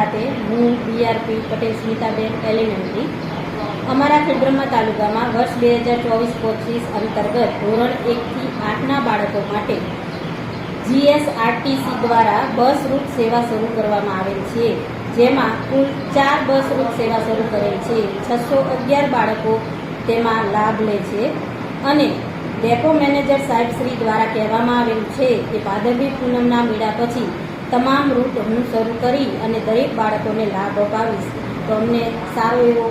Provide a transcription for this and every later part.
ખાતે હું BRP Patel Smitaben elementary અમારા ખેડબ્રહ્મા તાલુકામાં વર્ષ 2024-25 અંતર્ગત ધોરણ 1 થી 8ના બાળકો માટે જીએસઆરટીસી દ્વારા બસ રૂટ સેવા શરૂ કરવામાં આવેલ છે, જેમાં કુલ 4 બસ રૂટ સેવા શરૂ કરેલ છે। 611 બાળકો તેમાં લાભ લે છે અને ડેપો મેનેજર સાહેબશ્રી દ્વારા કહેવામાં આવેલું છે કે ભાદરવી પૂનમના મેળા પછી તમામ રૂટ હું શરૂ કરી અને દરેક બાળકોને લાભ અપાવીશ। તો અમને સારો એવો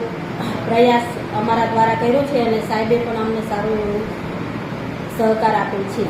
પ્રયાસ અમારા દ્વારા કર્યો છે અને સાહેબે પણ અમને સારો એવો સહકાર આપેલ છે।